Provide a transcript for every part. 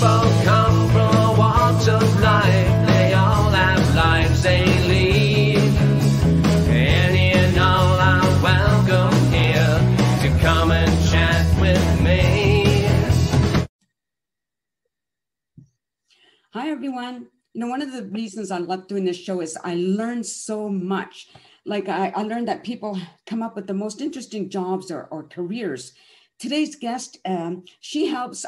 People come from all walks of life. They all have lives they lead. Any and all are welcome here to come and chat with me. Hi, everyone. One of the reasons I love doing this show is I learn so much. Like I learned that people come up with the most interesting jobs or careers. Today's guest, she helps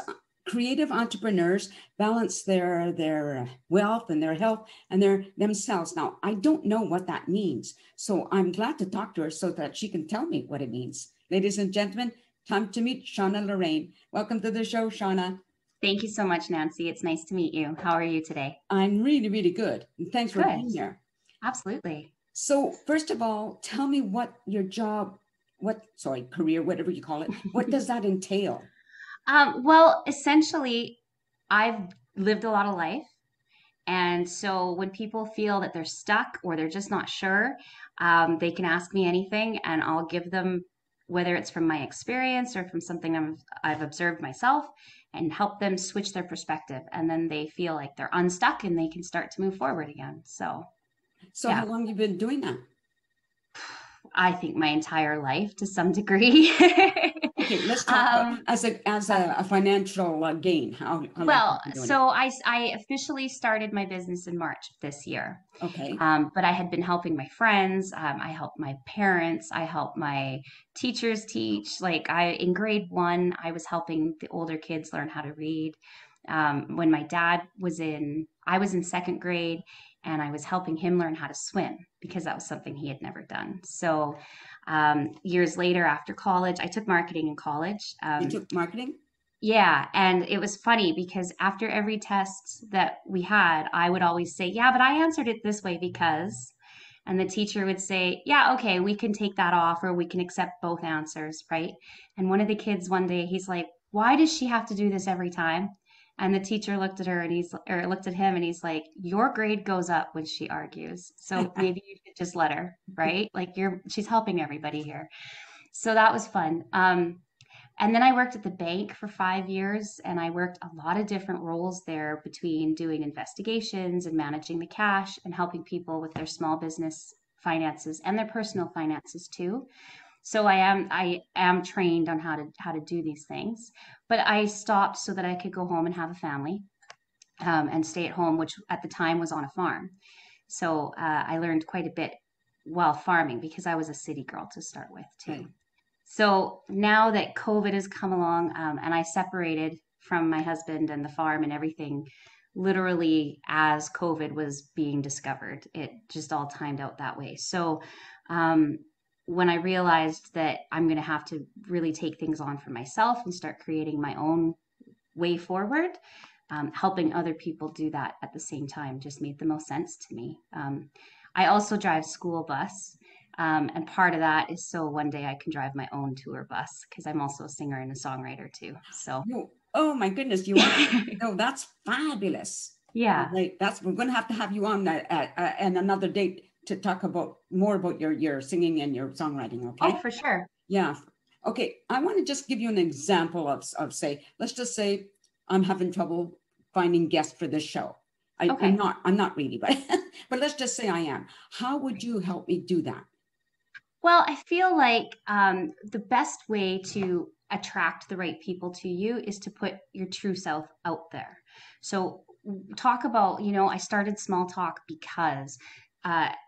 creative entrepreneurs balance their wealth and their health and themselves. Now, I don't know what that means, so I'm glad to talk to her so that she can tell me what it means. Ladies and gentlemen, time to meet Shawna Lorraine. Welcome to the show, Shawna. Thank you so much, Nancy. It's nice to meet you. How are you today? I'm really, really good. And thanks for being here. Absolutely. So first of all, tell me what your job, career, whatever you call it, what does that entail? Well, essentially, I've lived a lot of life. And so when people feel that they're stuck or they're just not sure, they can ask me anything and I'll give them, whether it's from my experience or from something I've observed myself, and help them switch their perspective. And then they feel like they're unstuck and they can start to move forward again. So yeah. How long have you been doing that? I think my entire life to some degree. Okay, let's talk about as a financial gain. So I officially started my business in March of this year. Okay. But I had been helping my friends. I helped my parents. I helped my teachers teach. In grade 1, I was helping the older kids learn how to read. When my dad I was in 2nd grade, and I was helping him learn how to swim because that was something he had never done. So years later, after college, I took marketing in college. You took marketing? Yeah. And it was funny because after every test that we had, I would always say, yeah, but I answered it this way because, and the teacher would say, yeah, okay, we can take that off or we can accept both answers, right? And one of the kids one day, he's like, why does she have to do this every time? And the teacher looked at her and looked at him and he's like, your grade goes up when she argues. So maybe you should just let her, right? She's helping everybody here. So that was fun. And then I worked at the bank for 5 years, and I worked a lot of different roles there between doing investigations and managing the cash and helping people with their small business finances and their personal finances too. So I am trained on how to do these things, but I stopped so that I could go home and have a family and stay at home, which at the time was on a farm. So I learned quite a bit while farming because I was a city girl to start with too. Right. So now that COVID has come along and I separated from my husband and the farm and everything, literally as COVID was being discovered, it just all timed out that way. So when I realized that I'm going to have to really take things on for myself and start creating my own way forward, helping other people do that at the same time just made the most sense to me. I also drive school bus. And part of that is so one day I can drive my own tour bus because I'm also a singer and a songwriter too. So, oh my goodness, you are? No, that's fabulous. Yeah, we're going to have you on that and another date to talk more about your singing and your songwriting. Okay. Oh, for sure. Yeah. Okay. I want to just give you an example of say, let's just say I'm having trouble finding guests for this show. Okay. I'm not really, but but let's just say I am. How would you help me do that? Well, I feel like the best way to attract the right people to you is to put your true self out there. So talk about, I started Small Talk because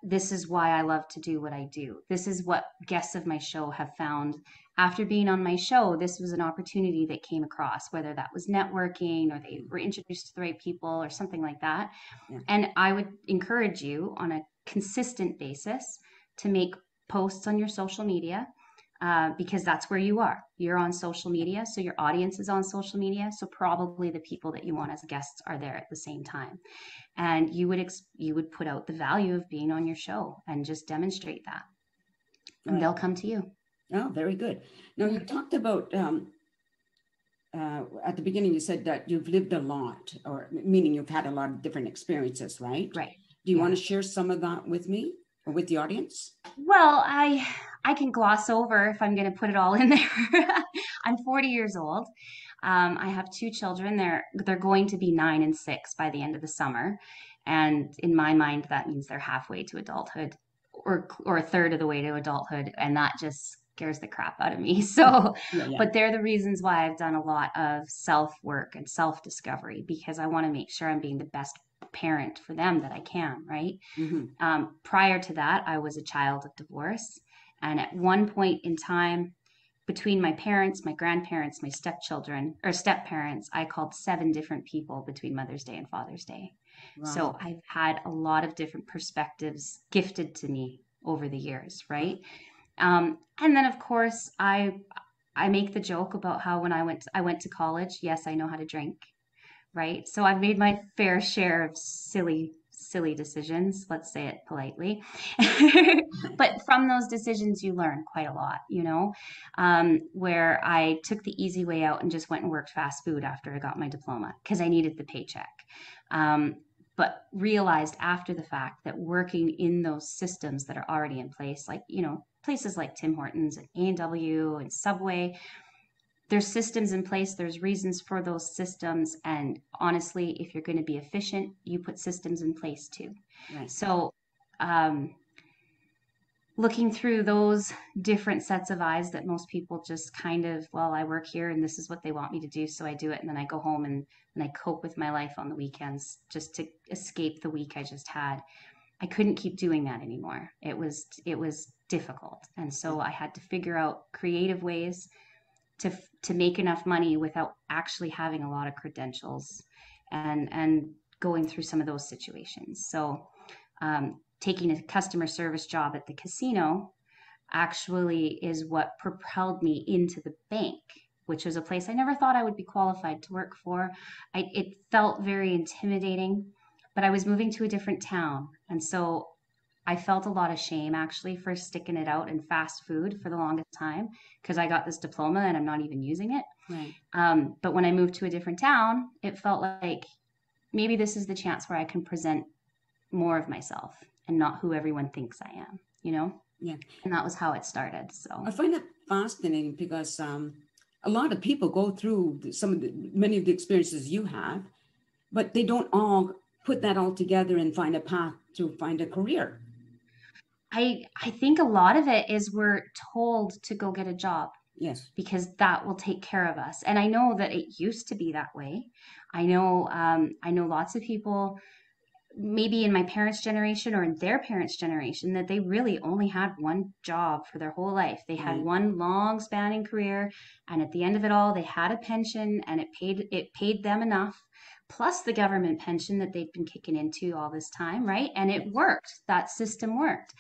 this is why I love to do what I do. This is what guests of my show have found. After being on my show, this was an opportunity that came across, whether that was networking or they were introduced to the right people or something like that. Yeah. And I would encourage you on a consistent basis to make posts on your social media because that's where you are. You're on social media, so your audience is on social media. So probably the people that you want as guests are there at the same time. And you would put out the value of being on your show and just demonstrate that. And they'll come to you. Oh, very good. Now, you talked about, at the beginning, you said that you've lived a lot, or meaning you've had a lot of different experiences, right? Right. Do you want to share some of that with me or with the audience? Well, I can gloss over if I'm going to put it all in there. I'm 40 years old. I have two children. They're going to be 9 and 6 by the end of the summer, and in my mind, that means they're halfway to adulthood, or a third of the way to adulthood, and that just scares the crap out of me. So, Yeah. but they're the reasons why I've done a lot of self work and self discovery, because I want to make sure I'm being the best parent for them that I can, right? Prior to that, I was a child of divorce. And at one point in time, between my parents, my grandparents, my stepchildren, or step parents, I called 7 different people between Mother's Day and Father's Day. Wow. So I've had a lot of different perspectives gifted to me over the years, right? And then, of course, I make the joke about how when I went to college, yes, I know how to drink, right? So I've made my fair share of silly decisions, let's say it politely. But from those decisions, you learn quite a lot, where I took the easy way out and just went and worked fast food after I got my diploma because I needed the paycheck. But realized after the fact that working in those systems that are already in place, like, places like Tim Hortons and A&W and Subway, there's systems in place, there's reasons for those systems, and honestly, if you're going to be efficient, you put systems in place too. Right. So looking through those different sets of eyes that most people just kind of, well, I work here and this is what they want me to do, so I do it, and then I go home and I cope with my life on the weekends just to escape the week I just had. I couldn't keep doing that anymore. It was difficult, and so I had to figure out creative ways to make enough money without actually having a lot of credentials and going through some of those situations. So taking a customer service job at the casino actually is what propelled me into the bank, which was a place I never thought I would be qualified to work for. It felt very intimidating, but I was moving to a different town. And so I felt a lot of shame actually for sticking it out in fast food for the longest time because I got this diploma and I'm not even using it. Right. But when I moved to a different town, it felt like maybe this is the chance where I can present more of myself and not who everyone thinks I am, Yeah. And that was how it started. So I find it fascinating because a lot of people go through many of the experiences you have, but they don't all put that all together and find a path to find a career. I think a lot of it is we're told to go get a job. Yes. Because that will take care of us. And I know that it used to be that way. I know lots of people, maybe in my parents' generation or in their parents' generation, that they really only had one job for their whole life. They had one long spanning career, and at the end of it all, they had a pension, and it paid them enough, plus the government pension that they've been kicking into all this time, right? And it worked. That system worked.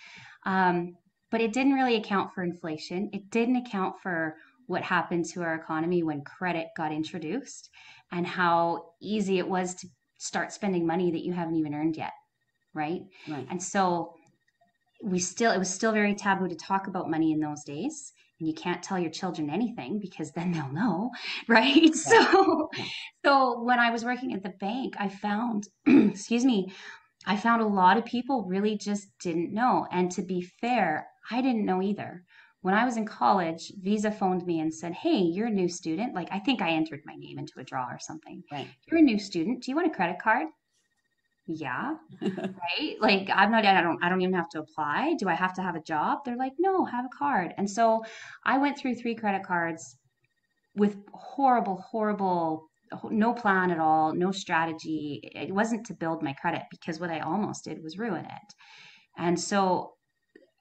But it didn't really account for inflation. It didn't account for what happened to our economy when credit got introduced and how easy it was to start spending money that you haven't even earned yet, right? And so it was still very taboo to talk about money in those days. And you can't tell your children anything because then they'll know, right? So when I was working at the bank, I found, I found a lot of people really just didn't know. And to be fair, I didn't know either. When I was in college, Visa phoned me and said, "Hey, you're a new student." Like, I think I entered my name into a draw or something. Right. "You're a new student. Do you want a credit card?" Yeah. Right. Like, I don't even have to apply. Do I have to have a job? They're like, "No, have a card." And so I went through 3 credit cards with horrible, no plan at all, no strategy. It wasn't to build my credit because what I almost did was ruin it. And so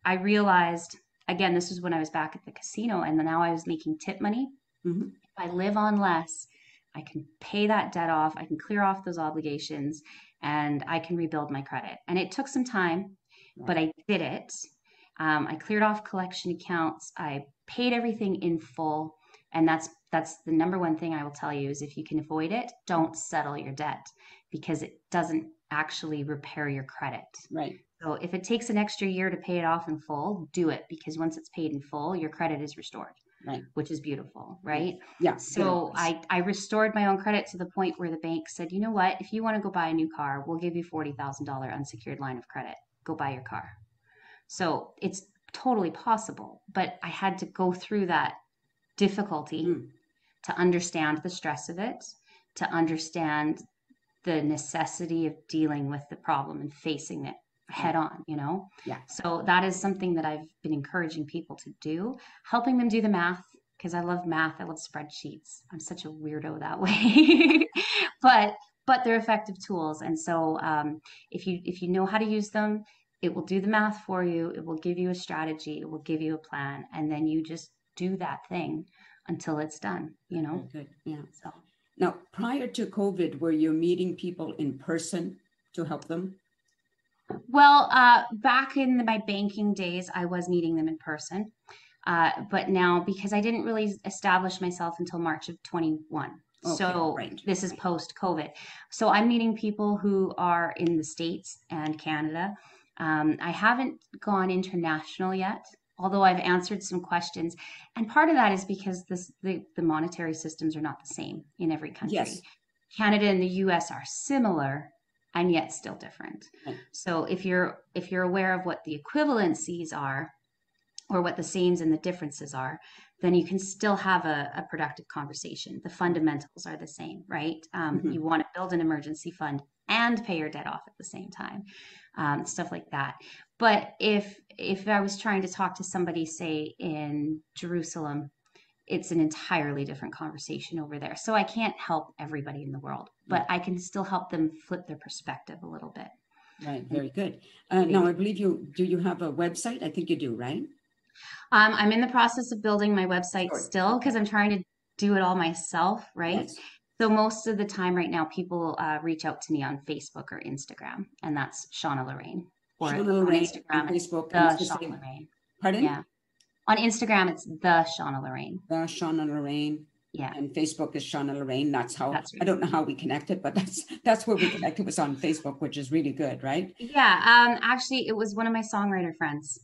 I realized, again, this was when I was back at the casino and now I was making tip money. Mm-hmm. If I live on less, I can pay that debt off. I can clear off those obligations and I can rebuild my credit. And it took some time, but I did it. I cleared off collection accounts. I paid everything in full. And that's the number one thing I will tell you is if you can avoid it, don't settle your debt because it doesn't actually repair your credit. Right. So if it takes an extra year to pay it off in full, do it because once it's paid in full, your credit is restored. Right. Which is beautiful, right? Yeah. So I restored my own credit to the point where the bank said, "You know what? If you want to go buy a new car, we'll give you $40,000 unsecured line of credit. Go buy your car." So it's totally possible, but I had to go through that difficulty to understand the stress of it, to understand the necessity of dealing with the problem and facing it head on, you know? Yeah. So that is something that I've been encouraging people to do, helping them do the math, because I love math. I love spreadsheets. I'm such a weirdo that way. but they're effective tools. And so if you know how to use them, it will do the math for you. It will give you a strategy. It will give you a plan. And then you just do that thing until it's done, you know? Very good. Yeah. So Now, prior to COVID, were you meeting people in person to help them? well, back in my banking days, I was meeting them in person. But now, because I didn't really establish myself until March of 21. Okay, So right. this is post COVID. So I'm meeting people who are in the States and Canada. I haven't gone international yet, although I've answered some questions. And part of that is because the monetary systems are not the same in every country. Yes. Canada and the US are similar and yet still different. Right. So if you're aware of what the equivalencies are, or what the sames and the differences are, then you can still have a productive conversation. The fundamentals are the same, right? You want to build an emergency fund and pay your debt off at the same time, stuff like that. But if I was trying to talk to somebody, say in Jerusalem, it's an entirely different conversation over there. So I can't help everybody in the world, but I can still help them flip their perspective a little bit. Right. Very good. Now, I believe you have a website? I think you do, right? I'm in the process of building my website Sure. still because I'm trying to do it all myself, right? Yes. So most of the time right now, people reach out to me on Facebook or Instagram, and that's Shawna Lorraine. Or Shawna on Lorraine Instagram, on it's Facebook. the And it's the Shawna same. Lorraine. Pardon? Yeah. On Instagram, it's the Shawna Lorraine. The Shawna Lorraine. Yeah. And Facebook is Shawna Lorraine. That's how, That's right. I don't know how we connected, but that's where we connected, was on Facebook, which is really good, right? Yeah. Actually, it was one of my songwriter friends.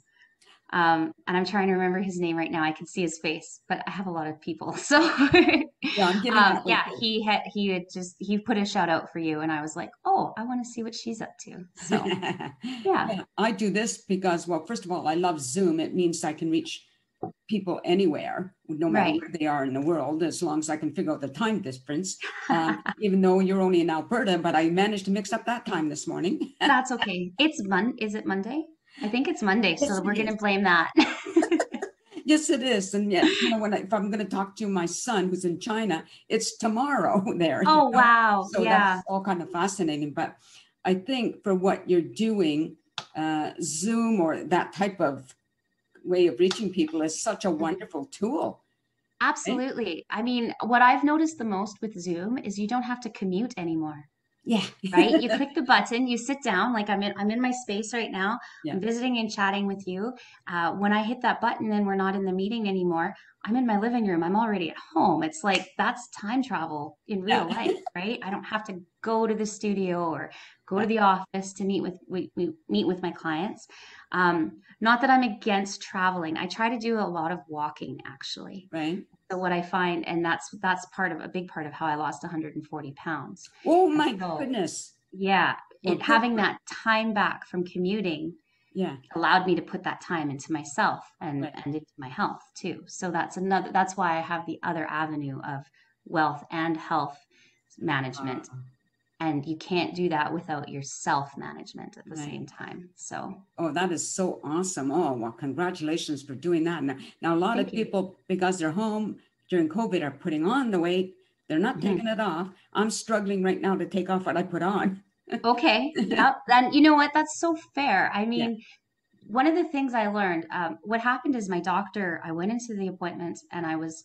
And I'm trying to remember his name right now. I can see his face, but I have a lot of people. So Yeah, I'm getting that. yeah, he put a shout out for you, and I was like, oh, I want to see what she's up to. So yeah. I do this because, well, first of all, I love Zoom. It means I can reach people anywhere, no matter Right. where they are in the world, as long as I can figure out the time difference. Even though you're only in Alberta, but I managed to mix up that time this morning. That's okay. Is it Monday? I think it's Monday, Yes, so it we're going to is. blame that. Yes, it is. And yet, if I'm going to talk to my son who's in China, it's tomorrow there. Oh, wow. So Yeah. that's all kind of fascinating. But I think for what you're doing, Zoom or that type of way of reaching people is such a wonderful tool. Absolutely. I mean, what I've noticed the most with Zoom is you don't have to commute anymore. Yeah. Right? You click the button, you sit down, like I'm in my space right now. Yeah. I'm visiting and chatting with you. When I hit that button and we're not in the meeting anymore, I'm in my living room. I'm already at home. It's like that's time travel in real life, right? I don't have to go to the studio or go to the office to meet with my clients. Not that I'm against traveling. I try to do a lot of walking actually. Right. So what I find, and that's a big part of how I lost 140 pounds. Oh my goodness. Yeah. Well, Having that time back from commuting yeah, allowed me to put that time into myself and into my health too. So that's why I have the other avenue of wealth and health management. And you can't do that without your self-management at the same time. So. Oh, that is so awesome. Oh, well, congratulations for doing that. Now a lot of people, because they're home during COVID, are putting on the weight. They're not taking it off. I'm struggling right now to take off what I put on. Okay. Yep. And you know what? That's so fair. I mean, one of the things I learned, what happened is my doctor, I went into the appointment and I was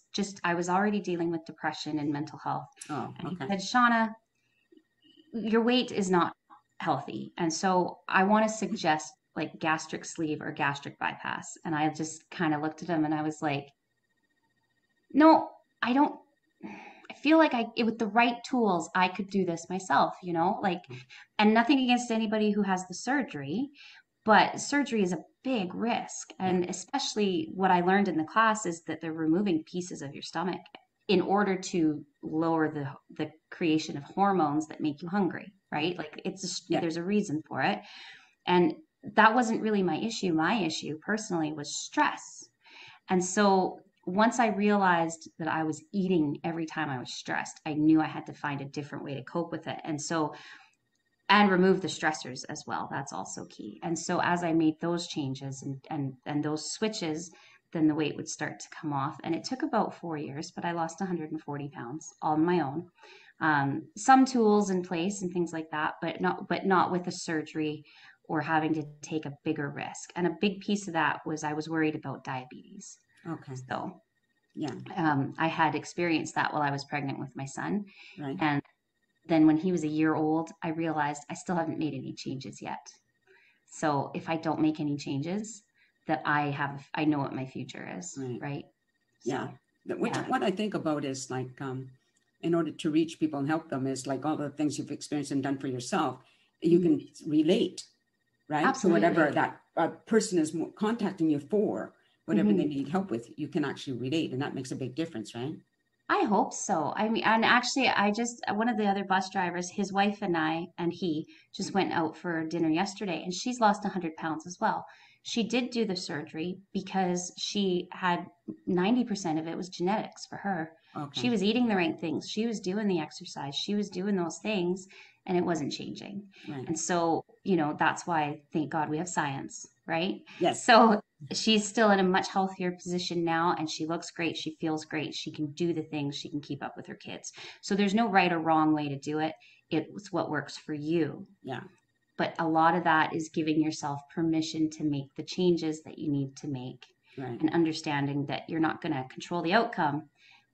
already dealing with depression and mental health. Oh, and okay. he said, Shawna, your weight is not healthy. And so I want to suggest like gastric sleeve or gastric bypass. And I just kind of looked at him and I was like, no, I don't. I feel like with the right tools, I could do this myself, you know, like, and nothing against anybody who has the surgery, but surgery is a big risk. And especially what I learned in the class is that they're removing pieces of your stomach in order to lower the creation of hormones that make you hungry, right? Like there's a reason for it. And that wasn't really my issue. My issue personally was stress. And so once I realized that I was eating every time I was stressed, I knew I had to find a different way to cope with it. And remove the stressors as well. That's also key. And so as I made those changes and those switches, then the weight would start to come off. And it took about 4 years, but I lost 140 pounds all on my own. Some tools in place and things like that, but not with a surgery or having to take a bigger risk. And a big piece of that was I was worried about diabetes. Okay. So yeah, I had experienced that while I was pregnant with my son. right. And then when he was a year old, I realized I still haven't made any changes yet. So if I don't make any changes, that I know what my future is, right? Yeah. What I think about is like, in order to reach people and help them is like all the things you've experienced and done for yourself, you can relate, right? Absolutely. So whatever that person is contacting you for, whatever they need help with, you can actually relate. And that makes a big difference, right? I hope so. I mean, and actually, one of the other bus drivers, his wife and he just went out for dinner yesterday, and she's lost 100 pounds as well. She did do the surgery because she had 90% of it was genetics for her. Okay. She was eating the right things. She was doing the exercise. She was doing those things, and it wasn't changing. Right. And so, that's why, thank God, we have science, right? Yes. So she's still in a much healthier position now, and she looks great. She feels great. She can do the things. She can keep up with her kids. So there's no right or wrong way to do it. It's what works for you. Yeah. But a lot of that is giving yourself permission to make the changes that you need to make, right, and understanding that you're not going to control the outcome,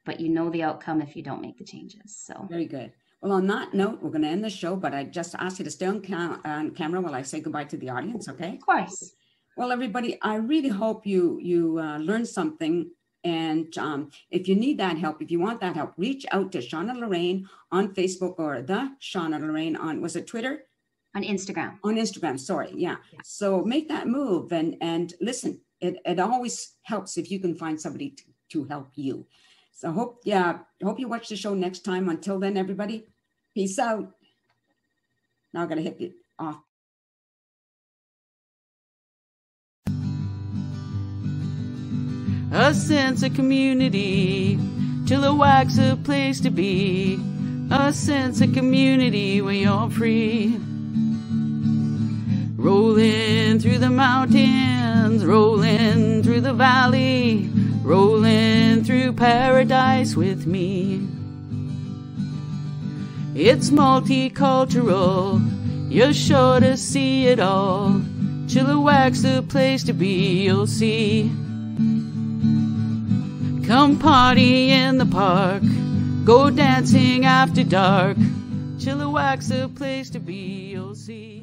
but you know the outcome if you don't make the changes. So very good. Well, on that note, we're going to end the show, but I just ask you to stay on camera while I say goodbye to the audience, okay? Of course. Well, everybody, I really hope you learned something. And if you need that help, if you want that help, reach out to Shawna Lorraine on Facebook, or the Shawna Lorraine on, was it Twitter? On Instagram. On Instagram, sorry. Yeah. So make that move and listen, it always helps if you can find somebody to help you. So hope you watch the show next time. Until then, everybody, peace out. Now I'm going to hit it off. A sense of community, Chilliwack's a place to be. A sense of community where you're free. Rolling through the mountains, rolling through the valley, rolling through paradise with me. It's multicultural, you're sure to see it all. Chilliwack's the place to be, you'll see. Come party in the park, go dancing after dark. Chilliwack's the place to be, you'll see.